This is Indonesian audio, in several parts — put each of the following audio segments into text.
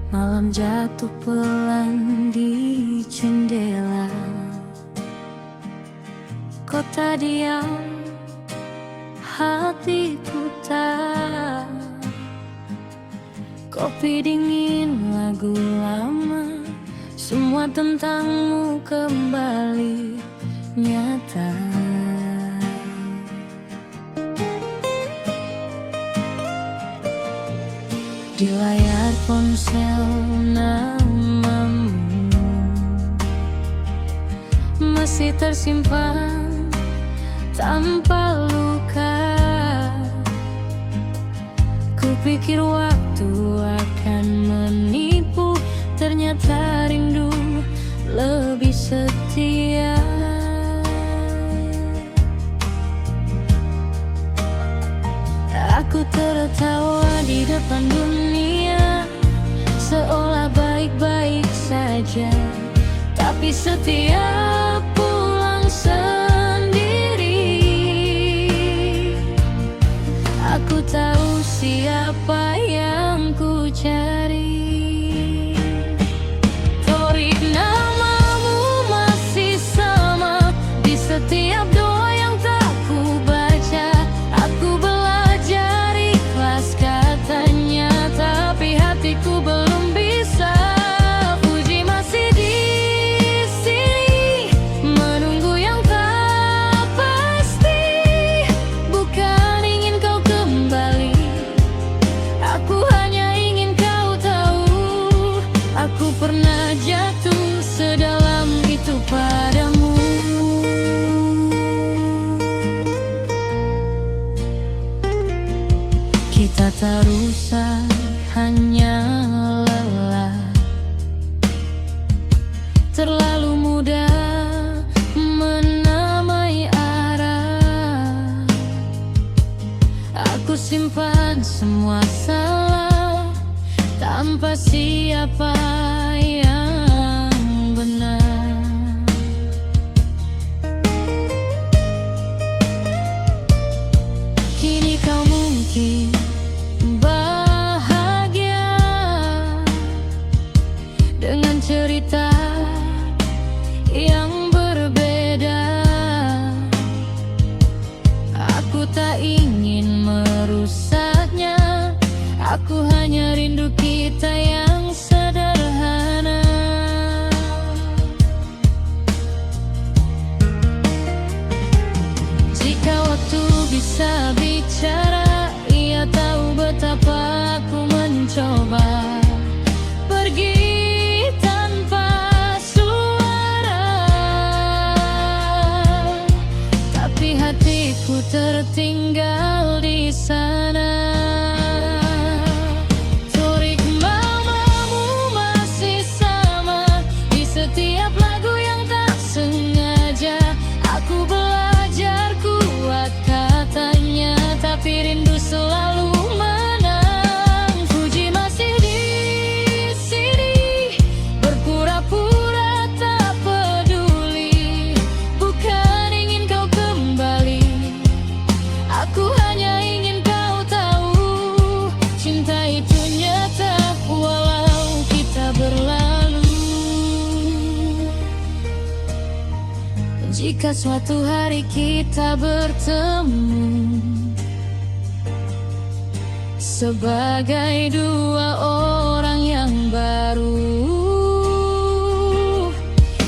Malam jatuh pelan di jendela. Kota diam, hati putar. Kopi dingin, lagu lama, semua tentangmu kembali nyata. Di layar ponsel namamu masih tersimpan tanpa luka. Kupikir waktu akan menipu, ternyata rindu lebih setia. Aku tertawa di depan dunia, seolah baik-baik saja. Tapi setiap pulang sendiri, aku tahu siapa yang ku cari. Torik, namamu masih sama di setiap doa yang tak ku baca. Aku belajar ikhlas katanya, tapi hatiku belum bisa. Puji masih di sini, menunggu yang tak pasti. Bukan ingin kau kembali, aku hanya ingin kau tahu. Aku pernah jatuh sedalam itu padamu. Kita tak rusak, hanya lelah. Terlalu mudah menamai arah. Aku simpan semua salah tanpa siapa yang benar. Kini kau mungkin bahagia dengan cerita yang berbeda. Aku tak ingin merusaknya, aku hanya rindu kita yang sederhana. Jika waktu bisa bicara, ia tahu betapa aku mencoba pergi tanpa suara. Tapi hatiku tertinggal di sana. Torik, namamu masih sama di setiap lagu yang tak sengaja. Aku belajar kuat katanya, tapi rindu selalu menang. Puji masih di sini, berpura-pura tak peduli. Bukan ingin kau kembali, aku hanya ingin kau tahu. Cinta itu nyata walau kita berlalu. Jika suatu hari kita bertemu sebagai dua orang yang baru,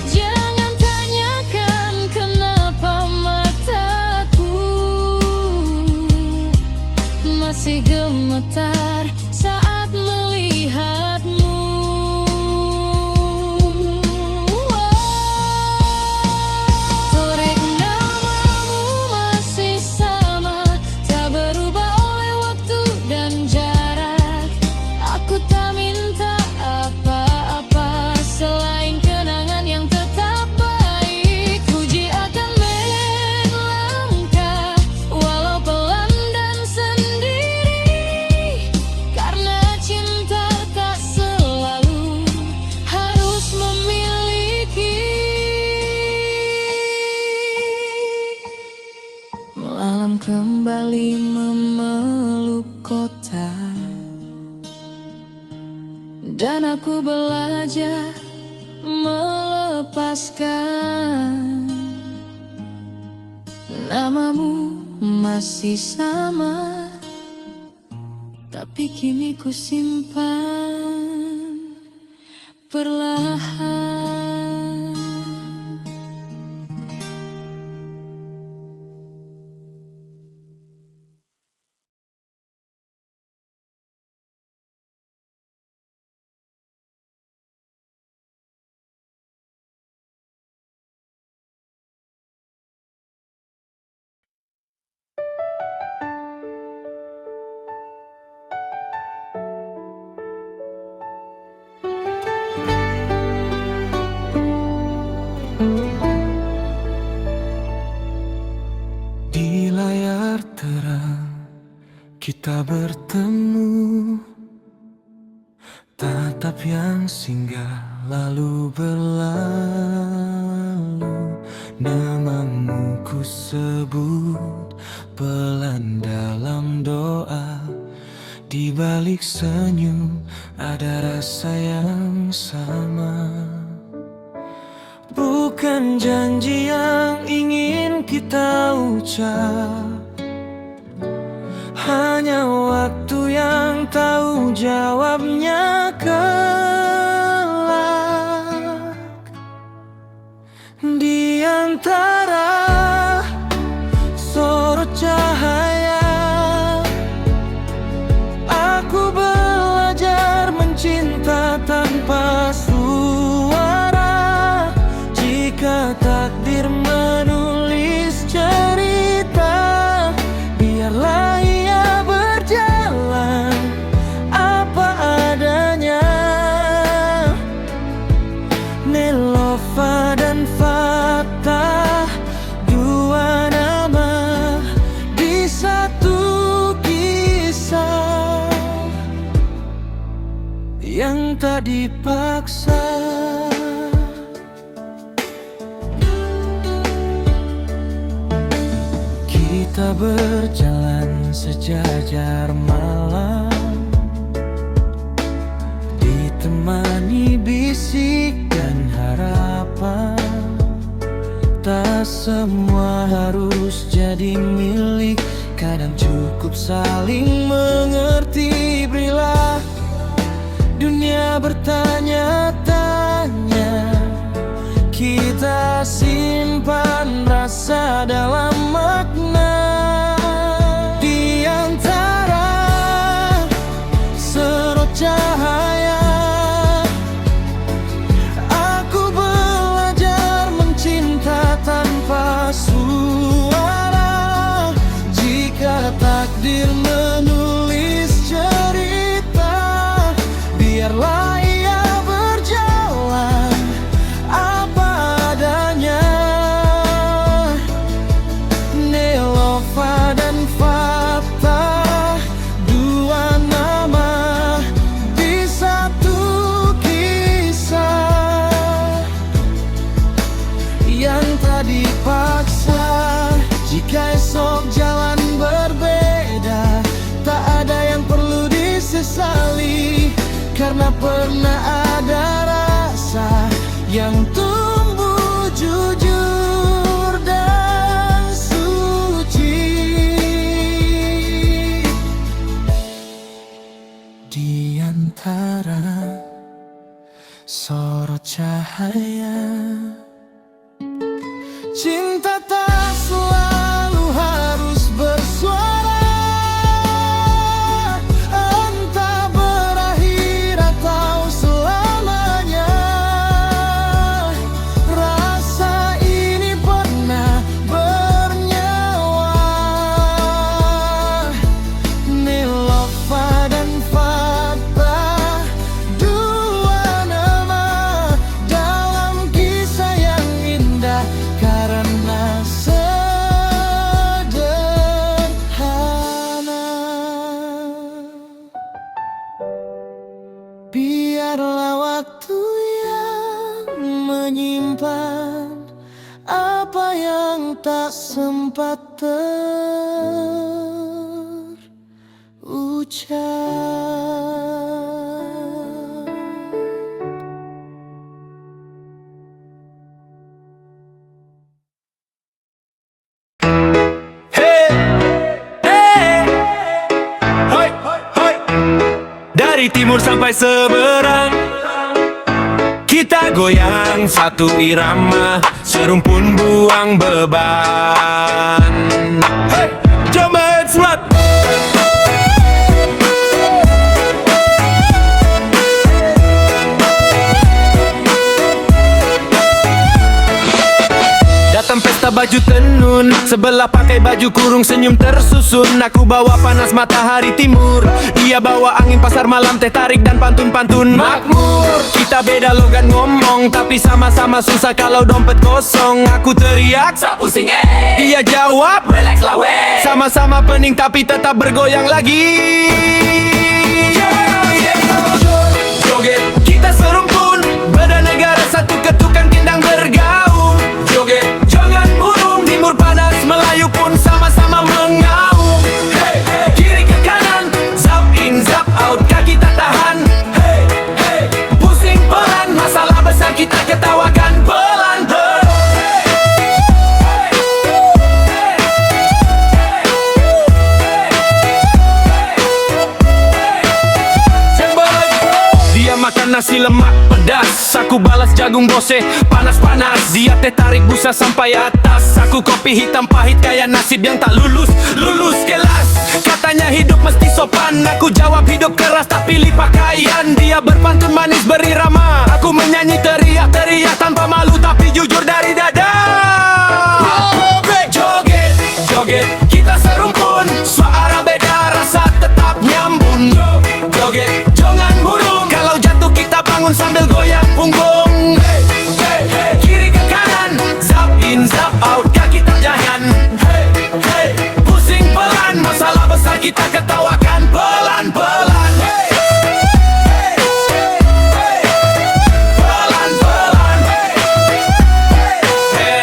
jangan tanyakan kenapa mataku masih gemetar saat melihatmu. Torik, namamu masih sama, tak berubah oleh waktu dan jarak. dan aku belajar melepaskan. Namamu masih sama, tapi kini ku simpan perlahan. Di layar terang kita bertemu, tatap yang singgah lalu berlalu. Namamu ku sebut pelan dalam doa, di balik senyum ada rasa yang sama. Bukan janji yang ingin kita ucap, hanya waktu yang tahu jawabnya kelak. Di antara sorot cahaya, aku belajar mencinta tanpa suara. Jika takdir menulis cerita, biarlah ia berjalan apa adanya. Nelofa dan Fatah, dua nama di satu kisah yang tak dipaksa. Kita berjalan sejajar malam, ditemani bisik dan harapan. Tak semua harus jadi milik, kadang cukup saling mengerti. Berilah dunia bertanya-tanya, kita simpan rasa dalam makna. Di antara sorot cahaya, aku belajar mencinta tanpa suara. Jika takdir menulis cerita, biarlah ia berjalan apa adanya. Nelofa dan Fatah, dua nama di satu kisah yang tak dipaksa. Jika esok jalan berbeda, tak ada yang perlu disesali, karena pernah ada rasa yang tumbuh jujur dan suci. Di antara sorot cahaya, cinta tak selalu harus bersuara. Entah berakhir atau selamanya, rasa ini pernah bernyawa. Nelofa dan Fatah, dua nama dalam kisah yang indah, karena sederhana. Biarlah waktu yang menyimpan apa yang tak sempat terucap. sampai seberang. Kita goyang satu irama, serumpun buang beban. Hey, Jombet Smart. Datang pesta baju tenun, sebelah pakai baju kurung senyum tersusun. Aku bawa panas matahari timur, dia bawa angin pasar malam, teh tarik dan pantun-pantun makmur. Kita beda logat ngomong, tapi sama-sama susah kalau dompet kosong. Aku teriak, "Stop pusing dia jawab, "Relax lah weh." Sama-sama pening tapi tetap bergoyang lagi. Joget, kita serumpun, beda negara satu ketukan kendang bergaung. Joget, jangan burung, timur panas, Melayu pun sama-sama mengaum. Hey, hey, kiri ke kanan, zap in, zap out, kaki tak tahan. Hey, hey, pusing pelan, masalah besar kita ketawakan pelan. Dia makan nasi lemak pedas, aku balas jagung bose panas-panas. Dia teh tarik busa sampai atas, aku kopi hitam pahit kayak nasib yang tak lulus kelas. Katanya hidup mesti sopan, aku jawab hidup keras tak pilih pakaian. Dia berpantun manis berirama, aku menyanyi teriak-teriak tanpa malu tapi jujur dari dada. Joget, joget, kita serumpun, suara beda rasa tetap nyambung. Joget, jangan burung, kalau jatuh kita bangun sambil goyang punggung. Hey, hey, hey, kiri ke kanan, zap in, zap out, kaki tak jalan. Hey, hey, pusing pelan, masalah besar kita ketawakan pelan-pelan. Hey, hey, hey, pelan-pelan. Hey,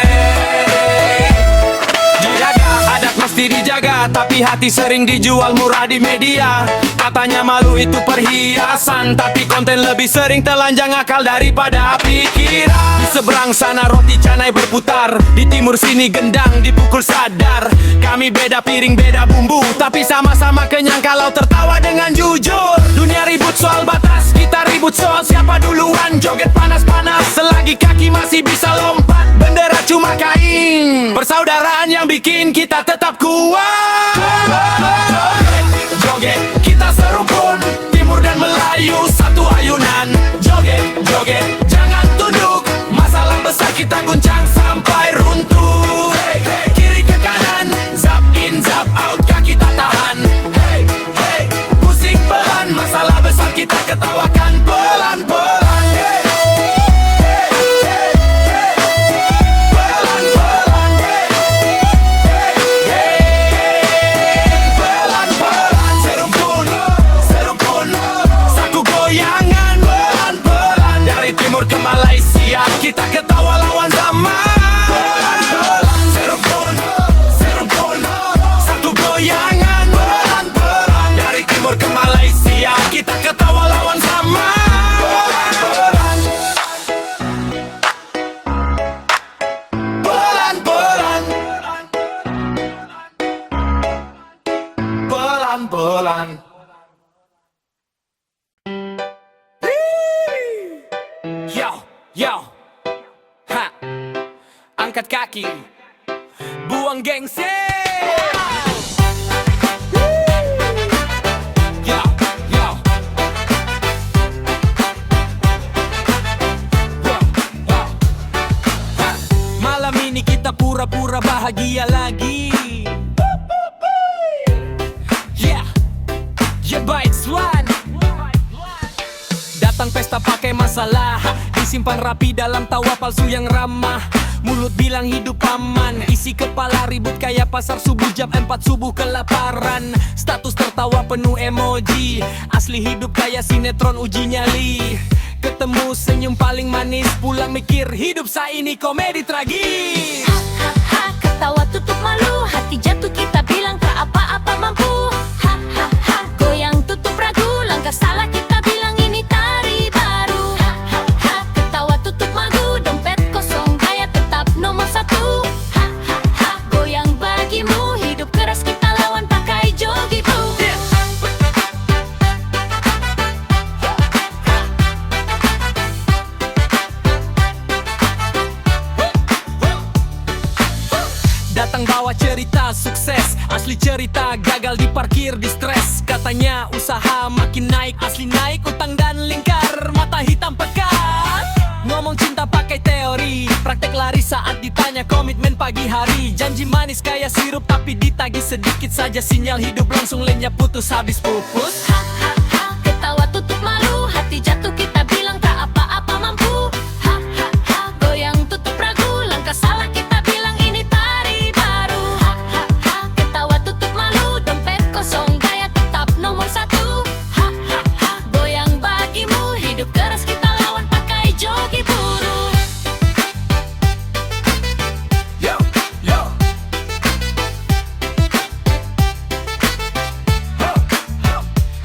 dijaga, adat mesti dijaga, tapi hati sering dijual murah di media. Katanya malu itu perhiasan, tapi konten lebih sering telanjang akal daripada pikiran. Di seberang sana roti canai berputar, di timur sini gendang dipukul sadar. Kami beda piring beda bumbu, tapi sama-sama kenyang kalau tertawa dengan jujur. Dunia ribut soal batas, kita ribut soal siapa duluan. Joget panas-panas, selagi kaki masih bisa lompat. Bendera cuma kain, persaudaraan yang bikin kita tetap kuat. Joget, kita serumpun, timur dan Melayu satu ayunan. Joget, joget, jangan tunduk, masalah besar kita guncang sampai runtuh. Hey, hey, kiri ke kanan, zap in, zap out, kaki tak tahan. Hey, hey, pusing pelan, masalah besar kita ketawakan pelan-pelan. Hey, hey, hey, hey, pelan-pelan. Hey, hey, pelan-pelan. Serumpun, serumpun, satu goyangan pelan-pelan. Dari timur ke Malaysia, kita ketawa lawan zaman. Pelan-pelan. Serumpun, serumpun, satu goyangan pelan-pelan. Dari timur ke Malaysia, kita ketawa lawan zaman. Pelan-pelan. Pelan-pelan. Pelan-pelan. Yo, yo, ha, angkat kaki, buang gengsi. Yo, yo, yo, yo, ha. Malam ini kita pura-pura bahagia lagi. Yeah, yeah, baik Swan. Datang pesta pakai masalah, disimpan rapi dalam tawa palsu yang ramah. Mulut bilang hidup aman, isi kepala ribut kayak pasar subuh jam 4 subuh kelaparan. Status tertawa penuh emoji, asli hidup kayak sinetron uji nyali. Ketemu senyum paling manis, pulang mikir hidup saya ini komedi tragis. Ha ha ha, ketawa tutup malu, hati jatuh kita bilang tak apa-apa mampu. Ha ha ha, goyang tutup ragu, langkah salah kita bilang ini tari baru. Ha ha ha, ketawa tutup malu, dompet kosong gaya tetap nomor satu. Ha ha ha, goyang bagimu, hidup keras kita lawan pakai jogi bro. Asli cerita gagal di parkir di stres. Katanya usaha makin naik, asli naik utang dan lingkar. Mata hitam pekat, ngomong cinta pakai teori, praktek lari saat ditanya komitmen pagi hari. Janji manis kayak sirup tapi ditagih sedikit saja, sinyal hidup langsung lenyap putus habis pupus. Ha ha ha, ketawa tutup malu, hati jatuh kita bilang tak apa-apa mampu. Ha ha ha, goyang tutup ragu, langkah salah kita bilang ini tari baru. Ha ha ha, ketawa tutup malu, dompet kosong gaya tetap nomor satu. Ha ha ha, goyang bagimu, hidup keras kita lawan pakai jogi buru. Yo, yo.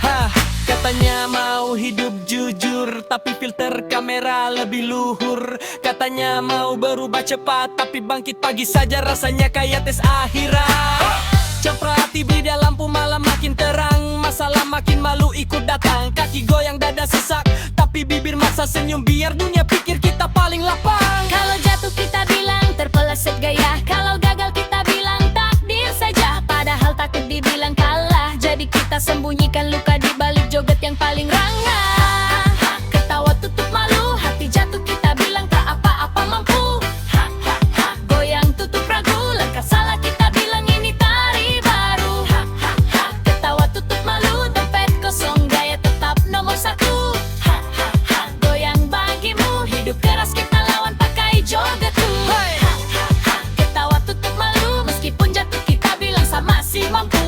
Hah, katanya mau hidup jujur, tapi filter kamera lebih luhur. Katanya mau berubah cepat, tapi bangkit pagi saja rasanya kayak tes akhirat. Cepra hati beli dia lampu malam makin terang, masalah makin malu ikut datang. Kaki goyang dada sesak, tapi bibir maksa senyum biar dunia pikir kita paling lapang. Kalau jatuh kita bilang terpeleset gaya, kalau gagal kita bilang takdir saja. Padahal takut dibilang kalah, jadi kita sembunyikan luka di balik joget yang paling rangan. Ketawa tutup malu, hati jatuh kita bilang tak apa-apa mampu. Ha ha ha, goyang tutup ragu, langkah salah kita bilang ini tari baru. Ha ha ha, ketawa tutup malu, dompet kosong gaya tetap nomor satu. Ha ha ha, goyang bagimu, hidup keras kita lawan pakai joget tuh. Hey! Ha ha ha, ketawa tutup malu, meskipun jatuh kita bilang sama masih mampu.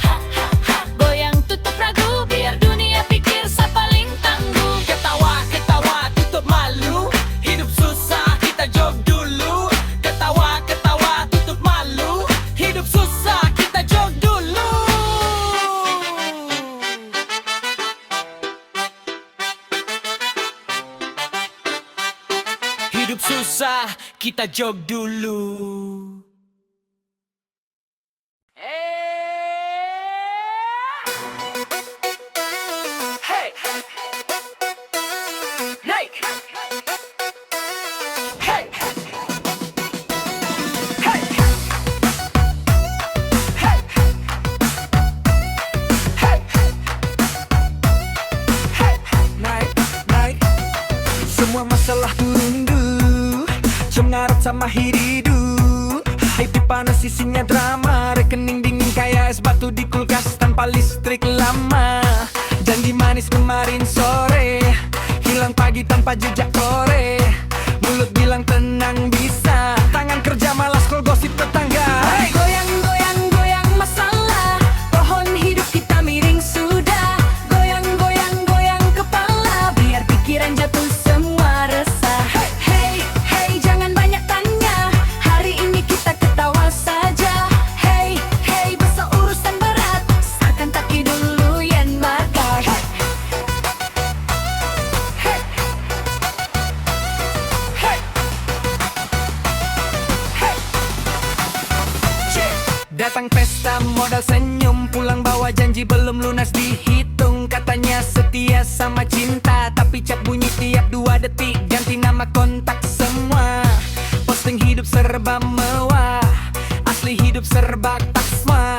Ha ha ha, goyang tutup ragu, biar dunia pikir saya paling tangguh. Ketawa, ketawa, tutup malu, hidup susah kita jog dulu. Ketawa, ketawa, tutup malu, hidup susah kita jog dulu. Hidup susah kita jog dulu. Hey! Naik! Hey! Hey! Hey! Hey! Hey! Naik, naik. Semua masalah turun dulu, cengarap sama hidup. Happy panas isinya drama, rekening dingin kayak es batu di kulkas tanpa listrik lama. Janji manis kemarin sore, hilang pagi tanpa jejak kore. Mulut bilang tenang bisa, tangan kerja malas scroll gosip tetangga. Hey! Goyang, goyang, goyang masalah, pohon hidup kita miring sudah. Goyang, goyang, goyang kepala, biar pikiran jatuh semua resah. Hey, hey, jangan banyak tanya, hari ini kita ketawa saja. Hey, hey, besok urusan berat, sarkan kaki dulu yang marah. Hey! Hey! Hey! Datang pesta modal senyum, pulang bawa janji belum lunas dihitung. Katanya setia sama cinta, tapi chat bunyi tiap 2 detik. Ganti nama kontak semua, posting hidup serba mewah, asli hidup serba taksma.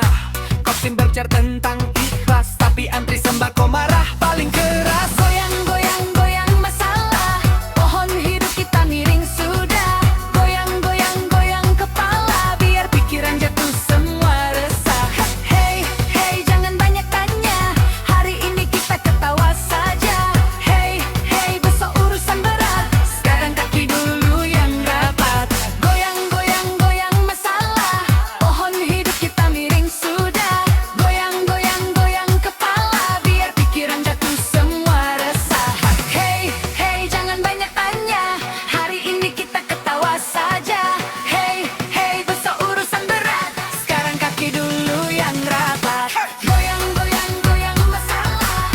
Kopsim bercer tentang ikhlas, tapi antri sembako marah paling keras. Goyang, goyang, goyang masalah, pohon hidup kita miring sudah. Goyang, goyang, goyang kepala, biar pikiran jatuh semua resah. Hey, hey, jangan banyak tanya, hari ini kita ketawa saja. Hey, hey, besok urusan berat, sekarang kaki dulu yang rapat. Goyang, goyang, goyang masalah, pohon hidup kita miring sudah. Goyang, goyang, goyang kepala, biar pikiran jatuh semua resah. Hey, hey, jangan banyak tanya, hari ini kita ketawa saja. Hey, hey, besok urusan berat, sekarang kaki dulu yang rapat. Goyang, goyang, goyang masalah,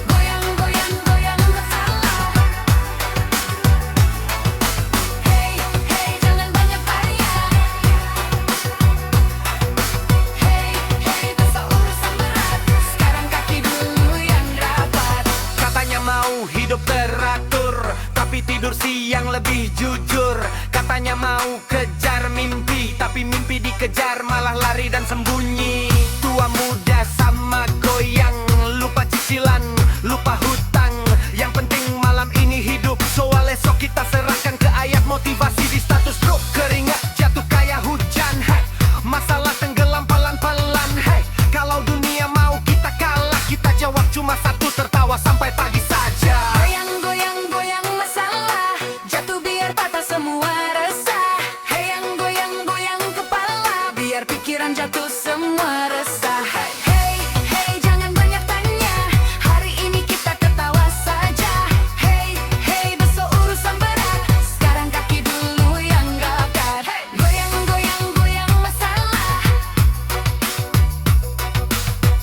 goyang, goyang, goyang masalah. Hey, hey, jangan banyak tanya, hey, hey, besok urusan berat, sekarang kaki dulu yang rapat. Katanya mau hidup teratur, tapi tidur siang lebih jujur. Katanya mau kejar mimpi, tapi Tapi mimpi dikejar malah lari dan sembunyi. Tua muda sama goyang, lupa cicilan, lupa hutang. Yang penting malam ini hidup, soal esok kita serahkan ke ayat motivasi di status grup. Keringat jatuh kayak hujan, hey. Masalah tenggelam pelan-pelan, hey. Kalau dunia mau kita kalah, kita jawab cuma satu, tertawa sampai pagi saja. Goyang, goyang, goyang masalah, jatuh biar patah semua resah. Hey, yang goyang, goyang kepala, biar pikiran jatuh semua resah. Hey, hey, jangan banyak tanya, hari ini kita ketawa saja. Hey, hey, besok urusan berat, sekarang kaki dulu yang gawat. Goyang, goyang, goyang masalah,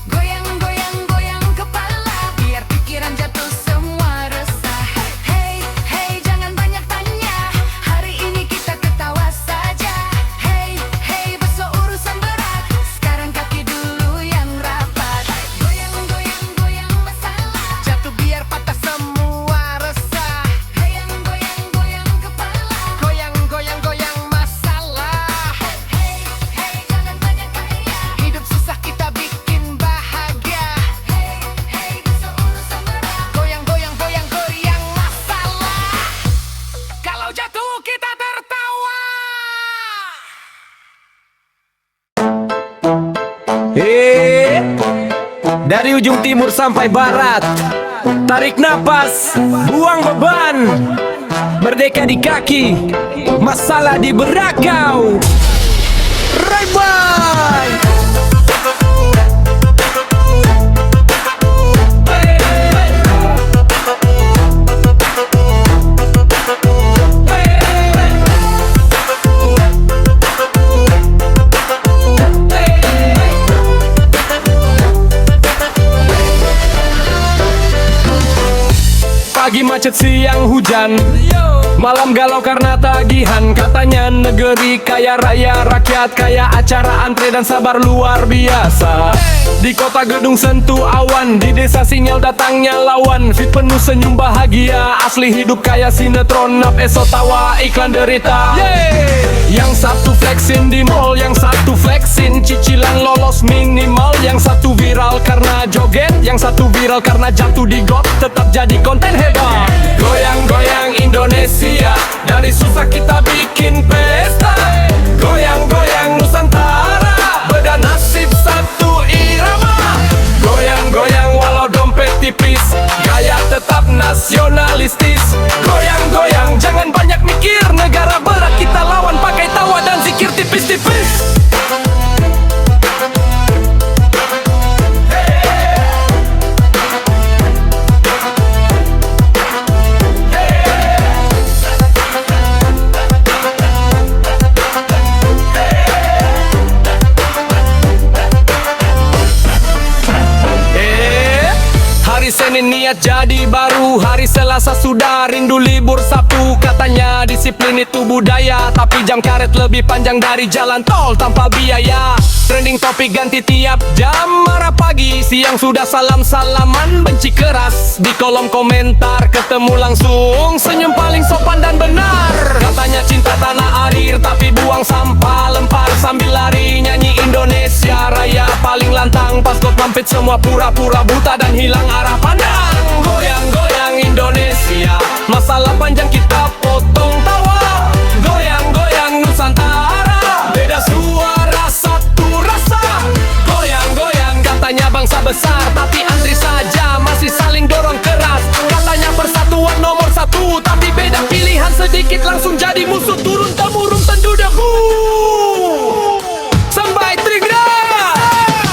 goyang, goyang, goyang kepala, biar pikiran jatuh semua resah. Hey, hey, jangan banyak tanya, hari ini kita ketawa saja. Hey, hey, besok urusan berat, sekarang kaki dulu yang rapat. Goyang, goyang, goyang masalah, Jatuh biar patah semua resah. hey, yang goyang, goyang kepala. Goyang, goyang, goyang masalah. Hey, hey, jangan banyak tanya, Hidup susah kita bikin bahagia. hey, hey, besok urusan berat. Goyang, goyang, goyang, goyang masalah. Kalau jatuh kita tertawa. Dari ujung timur sampai barat, tarik napas, buang beban. Merdeka di kaki, masalah di berakau. Bye-bye. Pagi macet siang hujan, malam galau karena tagihan. Katanya negeri kaya raya, rakyat kaya, acara antre dan sabar luar biasa. Di kota gedung sentuh awan, di desa sinyal datangnya lawan. Fit penuh senyum bahagia, asli hidup kaya sinetron. Nap esok tawa iklan derita. Yang satu flexin di mall, yang satu flexin cicilan lolos minimal. Yang satu viral karena joget, yang satu viral karena jatuh di got. Tetap jadi konten hebat. Goyang-goyang Indonesia, dari susah kita bikin pesta. Goyang-goyang Nusantara, beda nasib satu irama. Goyang-goyang walau dompet tipis, gaya tetap nasionalistis. Goyang-goyang jangan banyak mikir, negara berat kita lawan pakai tawa dan zikir tipis-tipis. Hari Senin niat jadi baru, hari Selasa sudah rindu libur Sabtu. Katanya disiplin itu budaya, tapi jam karet lebih panjang dari jalan tol tanpa biaya. Trending topik ganti tiap jam, marah pagi, siang sudah salam-salaman. Benci keras di kolom komentar, ketemu langsung senyum paling sopan dan benar. Katanya cinta tanah air, tapi buang sampah lempar sambil lari nyanyi Indonesia Raya paling lantang. Pas got mampit semua pura-pura buta dan hilang arah pandang. Goyang-goyang Indonesia, masalah panjang kita potong tawa. Goyang-goyang Nusantara, beda suara satu rasa. Goyang-goyang katanya bangsa besar, tapi antri saja masih saling dorong keras. Katanya persatuan nomor satu, tapi beda pilihan sedikit langsung jadi musuh. Turun temurun tendu debu. Sampai trigger.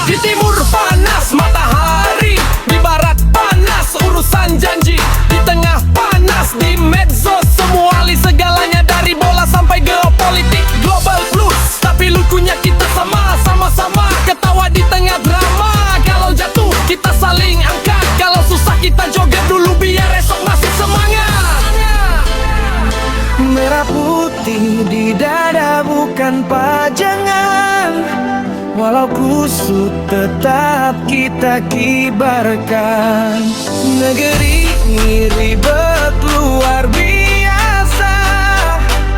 Di timur panas matahari, di barat panas urusan janji, di tengah panas di medsos semua alih segalanya dari bola sampai geopolitik global blues. Tapi lucunya kita sama-sama ketawa di tengah drama. Kalau jatuh kita saling angkat, kalau susah kita joget dulu biar esok masih semangat. Merah putih di dada bukan pajangan, walau kusut tetap kita kibarkan. Negeri ini ribet luar biasa,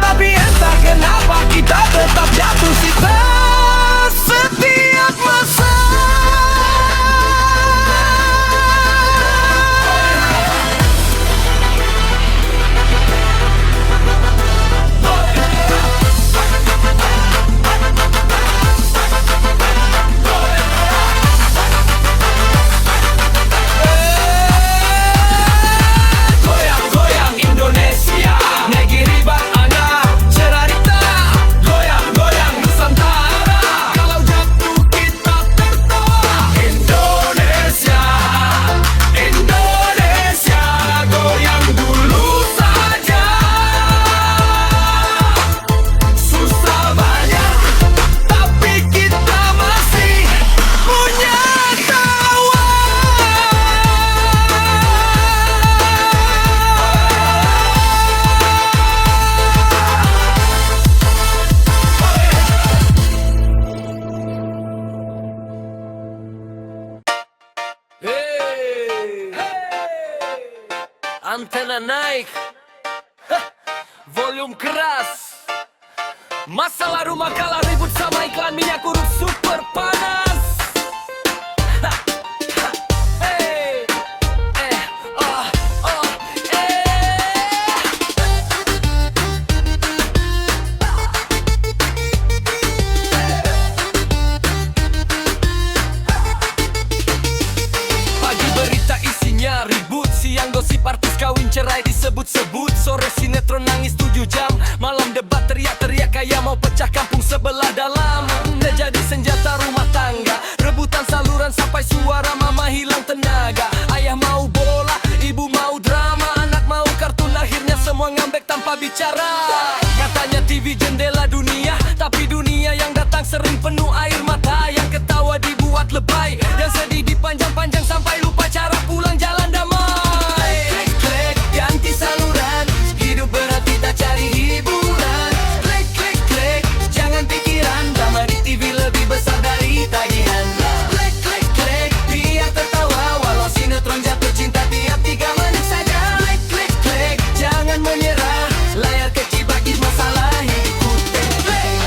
tapi entah kenapa kita tetap jatuh situ. antena naik, volume keras. Masalah rumah kalah ribut sama iklan minyak urut super panas. Hey, Pagi berita isinya ribut, siang gosip artis kawin cerai disebut-sebut, sore sinetron nangis 7 jam, malam debat teriak-teriak kayak mau pecah kampung sebelah dalam. Terjadi senjata rumah tangga, rebutan saluran sampai suara mama hilang tenaga. Ayah mau bola, ibu mau drama, anak mau kartun, akhirnya semua ngambek tanpa bicara. Katanya TV jendela dunia, tapi dunia yang datang sering penuh air mata. Yang ketawa dibuat lebay, yang sedih dipanjang-panjang sampai lupa cara pulang jalan damai. Klik klik ganti saluran, hidup berarti tak cari hiburan. Klik klik klik jangan pikiran, drama di TV lebih besar dari tagihan. Klik klik klik biar tertawa walau sinetron jatuh cinta tiap 3 menit saja. Klik klik klik jangan menyerah, layar kecil bagi masalah ikutin klik.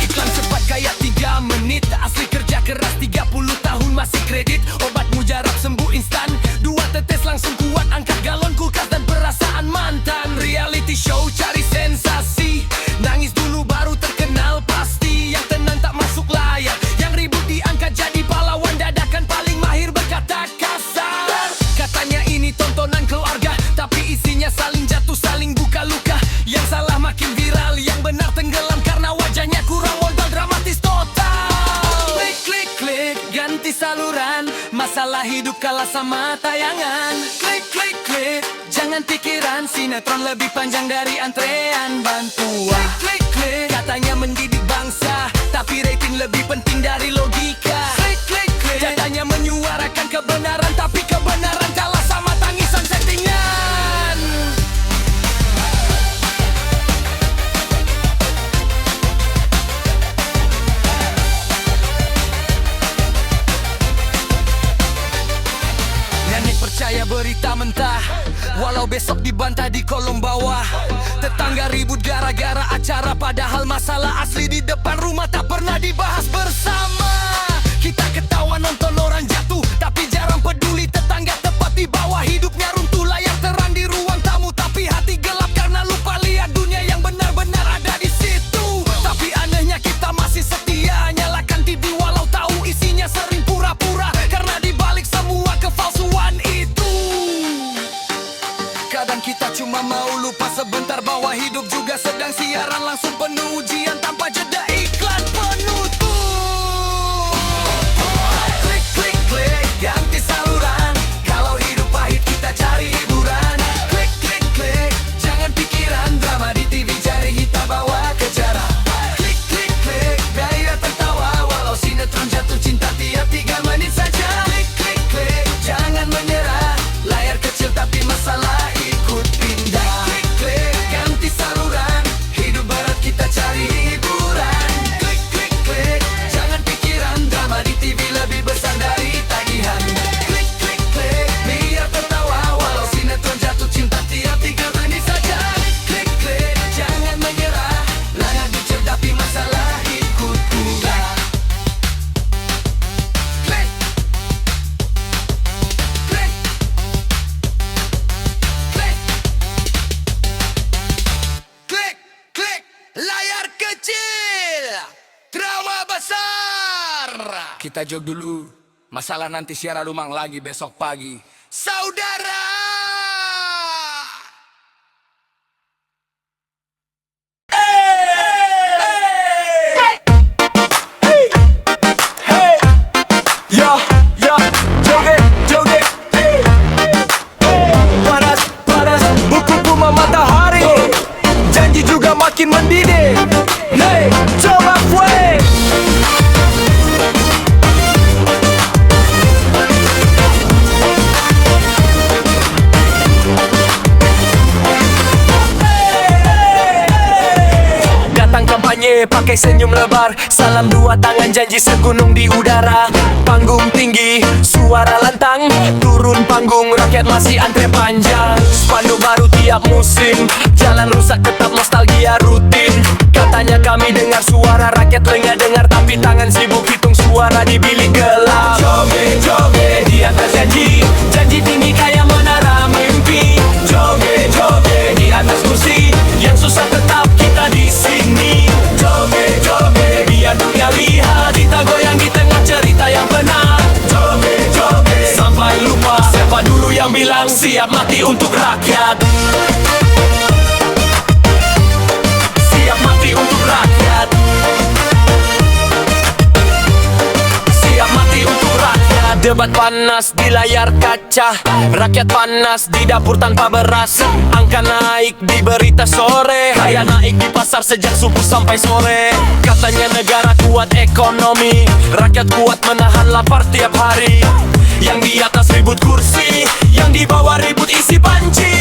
Iklan cepat kayak 3 menit, asli kerja keras 30 tahun masih kredit. Obat mujarab sembuh instan, 2 tetes langsung kuat angkat galon kulkas dan perasaan mantan. Reality show cari sensasi, nangis dulu baru terkenal pasti. Yang tenang tak masuk layar, yang ribut diangkat jadi pahlawan dadakan paling mahir berkata kasar. Katanya ini tontonan keluarga, tapi isinya saling jatuh saling buka luka. Yang salah makin viral, yang benar tenggelam karena wajahnya kurang modal dramatis total. Klik klik klik ganti saluran, masalah hidup kalah sama tayangan. Klik klik klik jangan pikiran, sinetron lebih panjang dari antrean bantuan. Klik klik klik katanya mendidik bangsa, tapi rating lebih penting dari logika. Klik klik klik katanya menyuarakan kebenaran, tapi kebenaran kalah sama tangisan settingan. Nenek percaya berita mentah, walau besok dibantah di kolom bawah. Tetangga ribut gara-gara acara, padahal masalah asli di depan rumah tak pernah dibahas bersama. Kita ketawa nonton orang jatuh, tapi jarang peduli tetangga tepat di bawah. Hidupnya runtuh layar terang di ruang tamu, tapi hati gelap karena lupa lihat dunia yang benar-benar ada di situ. Tapi anehnya kita masih setia nyalakan TV walau tahu isinya sering pura-pura, karena dibalik semua kepalsuan itu. Kadang kita cuma mau lupa sebentar bahwa hidup juga sedang siaran langsung penuh ujian tanpa jeda iklan penutup. Klik klik klik ganti saluran, kalau hidup pahit kita cari hiburan. Klik klik klik jangan pikiran, drama di TV cari kita bawa ke jarak. Klik klik klik biar tertawa walau sinetron jatuh cinta tiap 3 menit saja. Klik klik klik jangan menyerah, layar kecil tapi masalah ikut pindah. Klik klik ganti saluran, hidup berat kita cari hiburan. Klik klik klik jangan pikiran, drama di TV lebih besar dari tagihan. Klik klik klik biar tertawa walau sinetron jatuh cinta tiap 3 menit saja. Klik klik jangan menyerah, layar kecil tapi masalah ikut pindah. Klik klik klik klik klik layar kecil drama besar. Kita jog dulu, masalah nanti siaran rumah lagi besok pagi, saudara. Yo, yo, joget, joget. Panas, panas, buku-buku matahari. Janji juga makin mendidih. Hey, coba fue. joget pakai senyum lebar. Salam dua tangan janji segunung di udara. Panggung tinggi, suara lantang. Turun panggung, rakyat masih antre panjang. Spanduk baru tiap musim, jalan rusak tetap nostalgia rutin. Katanya kami dengar suara rakyat, telinga dengar tapi tangan sibuk hitung suara di bilik gelap. Joget, joget di atas janji, janji tinggi kayak menara mimpi. Joget, joget di atas kursi, yang susah tetap kita di sini. Joget, joget biar dunia lihat kita goyang di tengah cerita yang benar. Joget, joget sampai lupa siapa dulu yang bilang siap mati untuk rakyat. Siap mati untuk rakyat. Siap mati untuk rakyat. Debat panas di layar kaca, rakyat panas di dapur tanpa beras. Angka naik di berita sore, harga naik di pasar sejak subuh sampai sore. Katanya negara kuat ekonomi, rakyat kuat menahan lapar tiap hari. Yang di atas ribut kursi, yang di bawah ribut isi panci.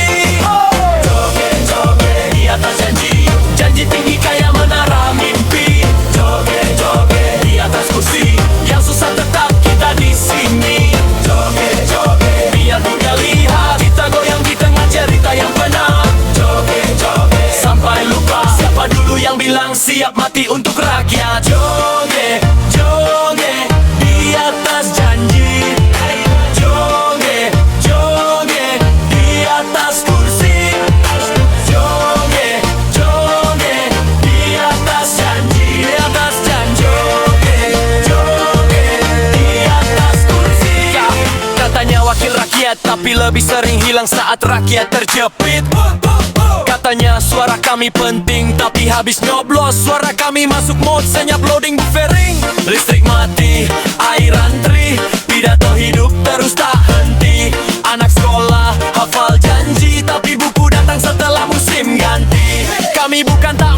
Joget, joget di atas janji, janji tinggi kayak menara mimpi. Joget, joget di atas kursi, yang susah tetap kita di sini. Joget, joget biar dunia lihat kita goyang di tengah cerita yang benar. Joget, joget sampai lupa siapa dulu yang bilang siap mati untuk rakyat. Joget, joget di atas janji. Joget, joget di atas kursi. Joget, joget di atas janji. Di atas janji. Joget, joget di atas kursi. Katanya wakil rakyat tapi lebih sering hilang saat rakyat terjepit. Katanya suara kami penting tapi habis nyoblos. Suara kami masuk mode senyap loading buffering. Listrik mati, air antri, pidato hidup terus tak henti. Anak sekolah hafal janji tapi buku datang setelah musim ganti. Kami bukan tak